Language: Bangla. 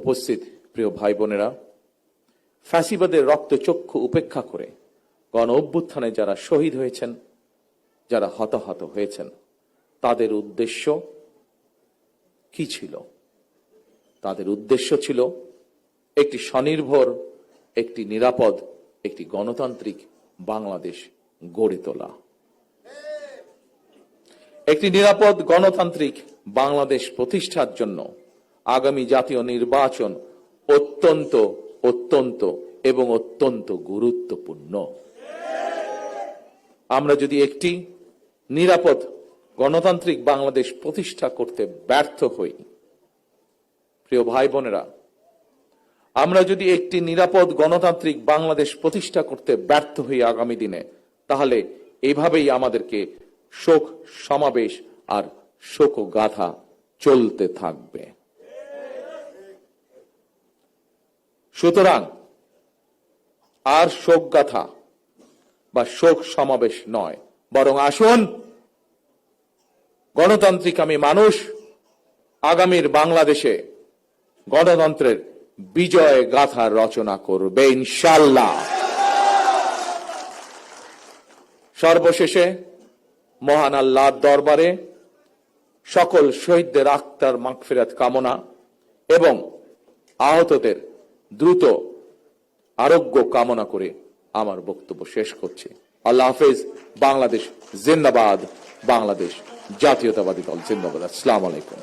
উপস্থিত প্রিয় ভাই বোনেরা, ফ্যাসিবাদের রক্তচক্ষু উপেক্ষা করে গণ অভ্যুত্থানে যারা শহীদ হয়েছেন, যারা হতাহত হয়েছেন, তাদের উদ্দেশ্য কি ছিল? তাদের উদ্দেশ্য ছিল একটি স্বনির্ভর, একটি নিরাপদ, একটি গণতান্ত্রিক বাংলাদেশ গড়ে তোলা। একটি নিরাপদ গণতান্ত্রিক বাংলাদেশ প্রতিষ্ঠার জন্য আগামী জাতীয় নির্বাচন অত্যন্ত অত্যন্ত এবং অত্যন্ত গুরুত্বপূর্ণ। আমরা যদি একটি নিরাপদ গণতান্ত্রিক বাংলাদেশ প্রতিষ্ঠা করতে ব্যর্থ হই, প্রিয় ভাই বোনেরা, আমরা যদি একটি নিরাপদ গণতান্ত্রিক বাংলাদেশ প্রতিষ্ঠা করতে ব্যর্থ হই আগামী দিনে, তাহলে এভাবেই আমাদেরকে শোক সমাবেশ আর শোকগাথা চলতে থাকবে। সুতরাং আর শোকগাথা বা শোক সমাবেশ নয়, বরং আসুন গণতান্ত্রিক আমি মানুষ আগামীর বাংলাদেশে গণতন্ত্রের বিজয় গাথা রচনা করবে ইনশাআল্লাহ। সর্বশেষে মহান আল্লাহর দরবারে সকল শহীদদের আত্মার মাগফিরাত কামনা এবং আহতদের দ্রুত আরোগ্য কামনা করে আমার বক্তব্য শেষ করছি। আল্লাহ হাফেজ। বাংলাদেশ জিন্দাবাদ। বাংলাদেশ জাতীয়তাবাদী দল জিন্দাবাদ। আসসালামু আলাইকুম।